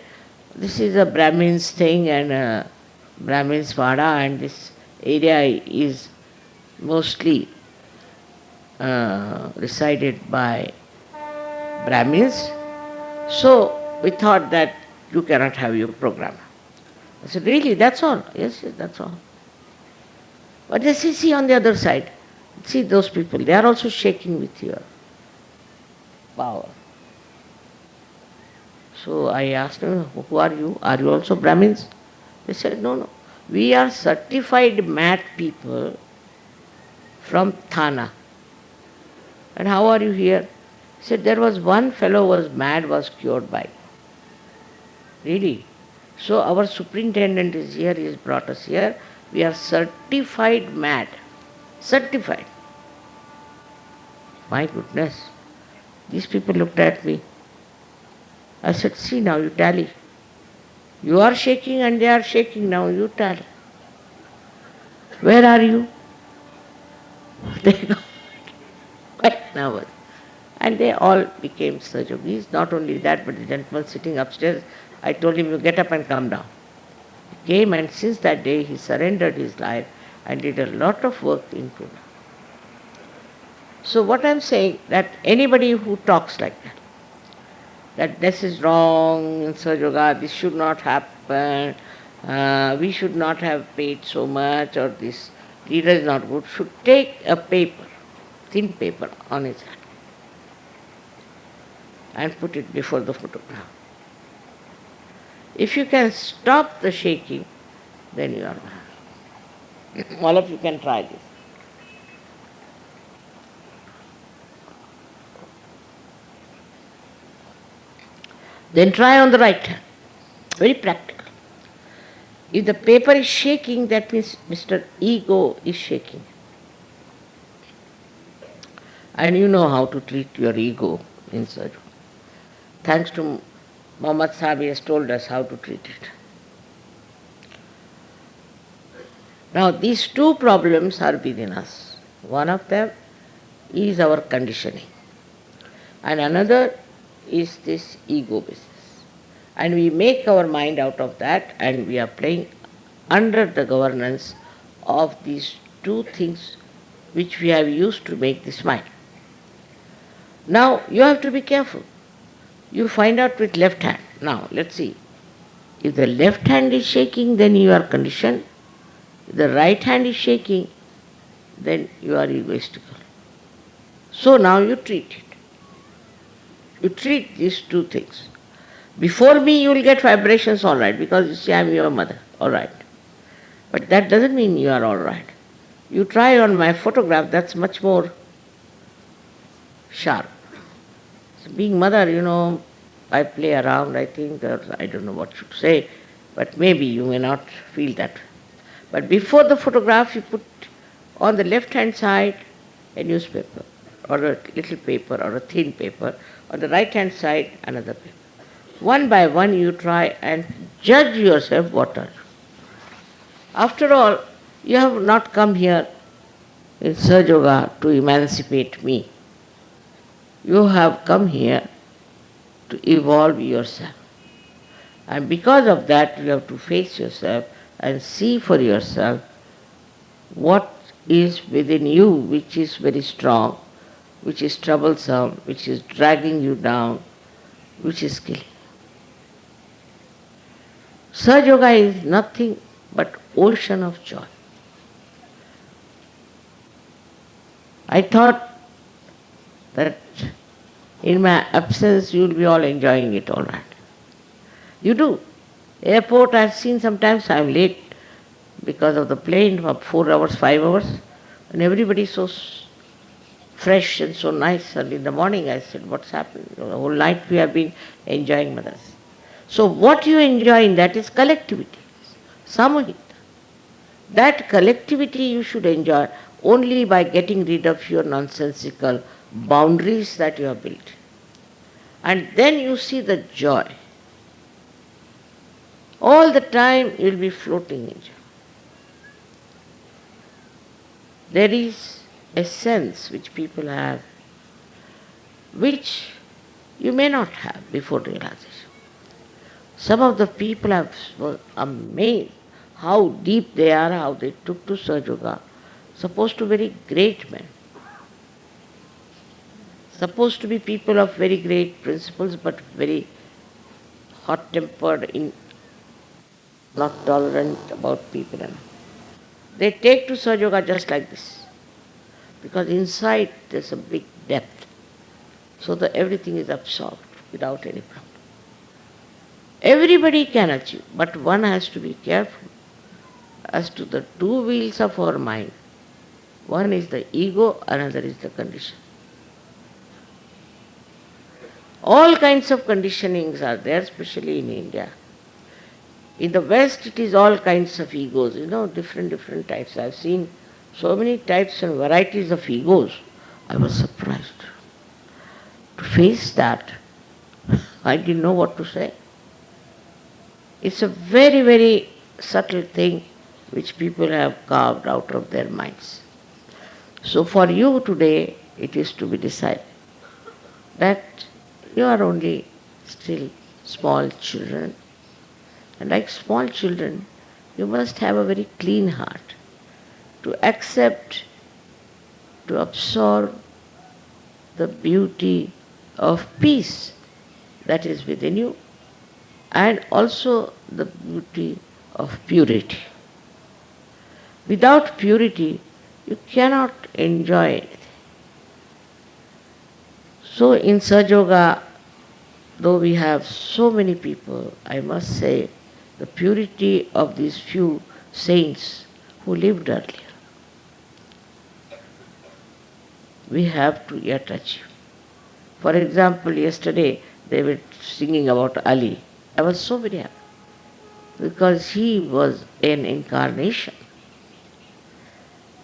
this is a Brahmin's thing and a Brahmin's vada, and this area is mostly resided by Brahmins. So we thought that you cannot have your program. I said, really, that's all? Yes, yes, that's all. But they say, see on the other side, see those people, they are also shaking with your power. So I asked them, who are you? Are you also Brahmins? They said, no, no. We are certified mad people from Thana. And how are you here? He said, there was one fellow was mad, was cured by. Really? So our superintendent is here, he has brought us here. We are certified mad. Certified. My goodness. These people looked at me. I said, see now, you tally. You are shaking and they are shaking now, you tally. Where are you? They got quite nervous. And they all became Sahajogis. Not only that, but the gentleman sitting upstairs, I told him, you get up and come down. He came, and since that day he surrendered his life and did a lot of work in Pune. So what I'm saying, that anybody who talks like that this is wrong in Sahaja Yoga, this should not happen, we should not have paid so much, or this leader is not good, should take a paper, thin paper on his hand and put it before the photograph. If you can stop the shaking, then you are well. All of you can try this. Then try on the right hand. Very practical. If the paper is shaking, that means Mr. Ego is shaking. And you know how to treat your ego in Sahaja. Thanks to Muhammad Sahib, he has told us how to treat it. Now these two problems are within us. One of them is our conditioning, and another is this ego business. And we make our mind out of that, and we are playing under the governance of these two things which we have used to make this mind. Now you have to be careful. You find out with left hand. Now let's see. If the left hand is shaking, then you are conditioned. If the right hand is shaking, then you are egoistical. So now you treat it. You treat these two things. Before me you will get vibrations all right, because you see I am your mother, all right. But that doesn't mean you are all right. You try on my photograph, that's much more sharp. So being mother, I play around, I think, or I don't know what to say, but maybe you may not feel that. But before the photograph, you put on the left-hand side a newspaper, or a little paper, or a thin paper. On the right-hand side, another paper. One by one, you try and judge yourself what are you. After all, you have not come here in Sahaja Yoga to emancipate me. You have come here to evolve yourself. And because of that, you have to face yourself and see for yourself what is within you which is very strong, which is troublesome, which is dragging you down, which is killing. Sahaja Yoga is nothing but ocean of joy. I thought that in my absence you will be all enjoying it all right. You do. Airport I've seen sometimes I'm late because of the plane for 4 hours, 5 hours, and everybody's so fresh and so nice. And in the morning I said, what's happened? The whole night we have been enjoying Madras. So what you enjoy in that is collectivity, samuhita. That collectivity you should enjoy only by getting rid of your nonsensical boundaries that you have built. And then you see the joy. All the time you will be floating in joy. There is a sense which people have, which you may not have before realization. Some of the people were amazed how deep they are, how they took to Sahaja Yoga. Supposed to be very great men. Supposed to be people of very great principles, but very hot-tempered, not tolerant about people. They take to Sahaja Yoga just like this. Because inside there's a big depth. So that everything is absorbed without any problem. Everybody can achieve, but one has to be careful as to the two wheels of our mind. One is the ego, another is the condition. All kinds of conditionings are there, especially in India. In the West, it is all kinds of egos, different types. I've seen so many types and varieties of egos. I was surprised. To face that, I didn't know what to say. It's a very, very subtle thing which people have carved out of their minds. So for you today, it is to be decided that you are only still small children. And like small children, you must have a very clean heart to accept, to absorb the beauty of peace that is within you, and also the beauty of purity. Without purity, you cannot enjoy anything. So in Sahaja Yoga, though we have so many people, I must say the purity of these few saints who lived earlier, we have to yet achieve. For example, yesterday they were singing about Ali. I was so very happy because he was an incarnation.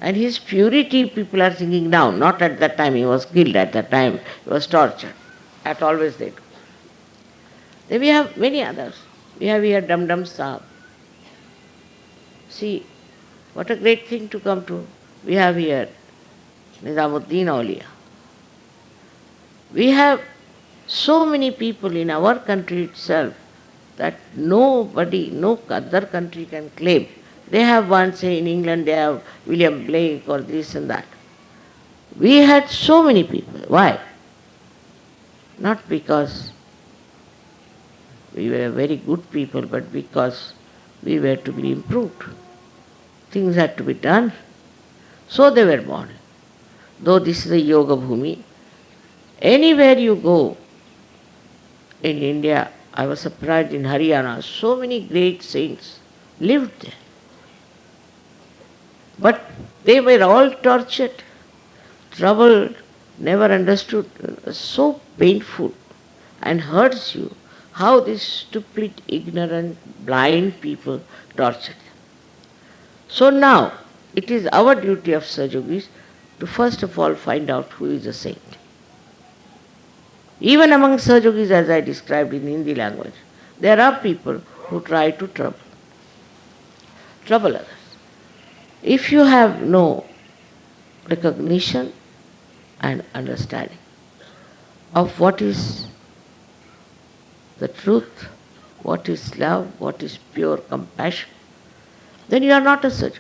And his purity people are singing now, not at that time. He was killed at that time. He was tortured. That always they do. Then we have many others. We have here Dum Dum Sahib. See, what a great thing to come to. We have here Nizamuddin Auliya. We have so many people in our country itself that nobody, no other country can claim. They have one, say in England they have William Blake or this and that. We had so many people. Why? Not because we were very good people, but because we were to be improved. Things had to be done. So they were born. Though this is a yoga bhumi, anywhere you go in India, I was surprised in Haryana, so many great saints lived there. But they were all tortured, troubled, never understood. It was so painful and hurts you how these stupid, ignorant, blind people tortured them. So now, it is our duty of Sahaja to first of all find out who is a saint. Even among Sahaja as I described in Hindi language, there are people who try to trouble others. If you have no recognition and understanding of what is the truth, what is love, what is pure compassion, then you are not a Sahaja.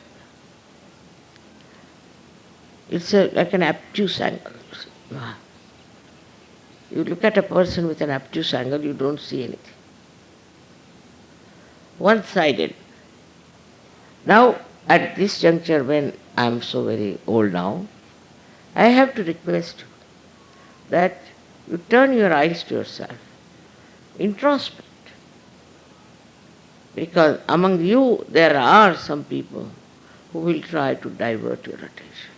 It's like an obtuse angle. You look at a person with an obtuse angle, you don't see anything. One-sided. Now, at this juncture, when I am so very old now, I have to request you that you turn your eyes to yourself, introspect. Because among you there are some people who will try to divert your attention,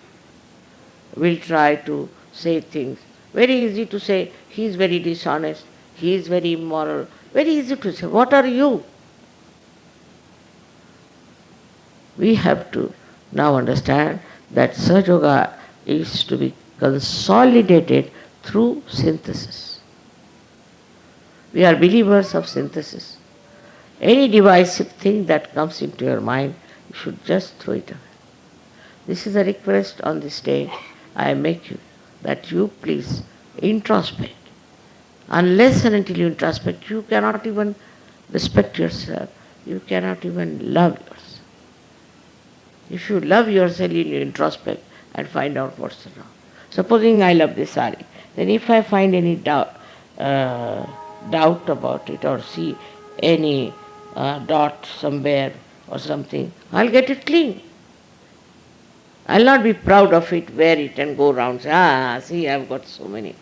will try to say things. Very easy to say, he is very dishonest, he is very immoral. Very easy to say. What are you? We have to now understand that Sahaja Yoga is to be consolidated through synthesis. We are believers of synthesis. Any divisive thing that comes into your mind, you should just throw it away. This is a request on this day. I make you that you please introspect. Unless and until you introspect, you cannot even respect yourself. You cannot even love yourself. If you love yourself, you introspect and find out what's wrong. Supposing I love this sari, then if I find any doubt about it or see any dot somewhere or something, I'll get it clean. I'll not be proud of it, wear it and go around say, see, I've got so many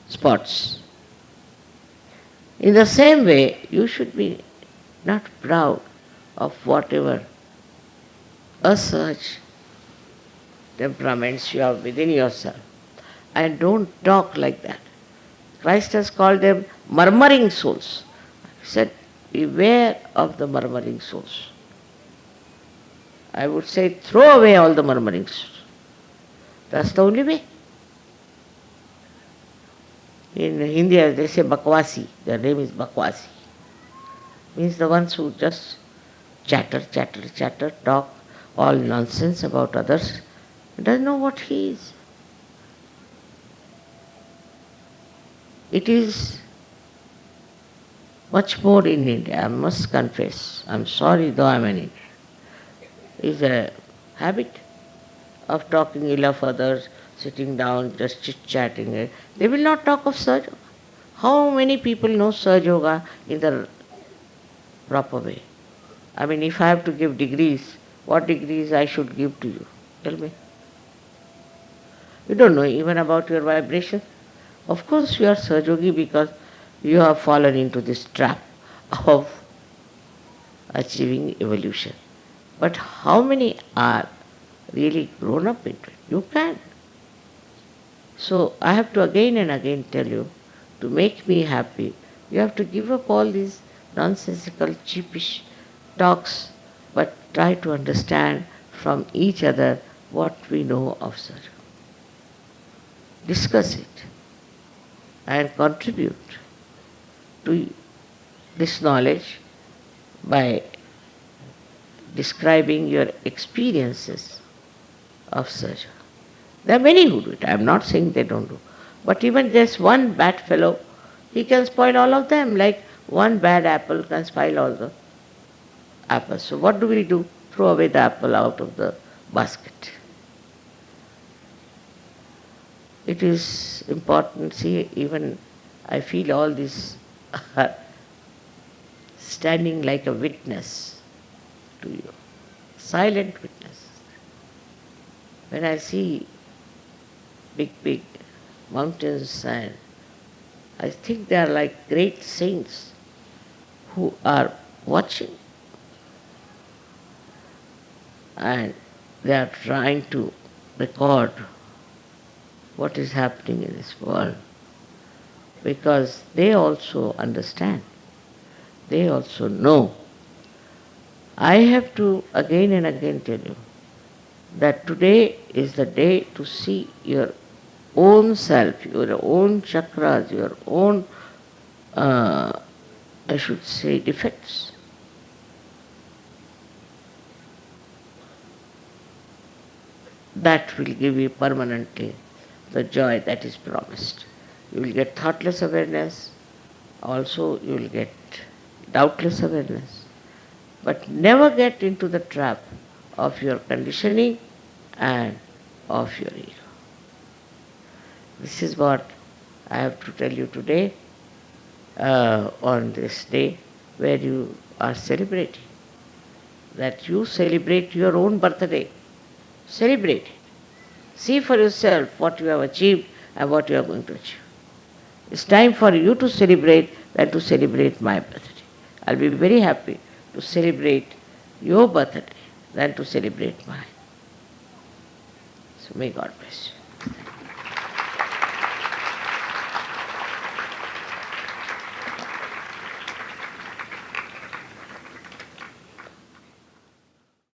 spots. In the same way, you should be not proud of whatever such temperaments you have within yourself. And don't talk like that. Christ has called them murmuring souls. He said, beware of the murmuring souls. I would say, throw away all the murmuring souls. That's the only way. In India, they say Bakwasi. Their name is Bakwasi. Means the ones who just chatter, talk all nonsense about others. He doesn't know what he is. It is much more in India, I must confess. I'm sorry though I'm an Indian. It's a habit of talking ill of others, sitting down, just chit-chatting. They will not talk of Sahaja Yoga. How many people know Sahaja Yoga in the proper way? I mean, if I have to give degrees, what degrees I should give to you? Tell me. You don't know even about your vibration. Of course you are Sahaja Yogi because you have fallen into this trap of achieving evolution. But how many are really grown up into it? You can. So I have to again and again tell you, to make me happy, you have to give up all these nonsensical, cheapish talks, but try to understand from each other what we know of Sahaja Yoga. Discuss it and contribute to this knowledge by describing your experiences of Sahaja Yoga. There are many who do it. I am not saying they don't do. But even just one bad fellow, he can spoil all of them. Like one bad apple can spoil all the apples. So what do we do? Throw away the apple out of the basket. It is important. See, even I feel all this standing like a witness to you. Silent witness. When I see big mountains, and I think they are like great saints who are watching and they are trying to record what is happening in this world, because they also understand, they also know. I have to again and again tell you that today is the day to see your own self, your own chakras, your own, I should say, defects. That will give you permanently the joy that is promised. You will get thoughtless awareness, also you will get doubtless awareness, but never get into the trap of your conditioning and of your ego. This is what I have to tell you today on this day where you are celebrating. That you celebrate your own birthday. Celebrate it. See for yourself what you have achieved and what you are going to achieve. It's time for you to celebrate than to celebrate my birthday. I'll be very happy to celebrate your birthday than to celebrate mine. So may God bless you.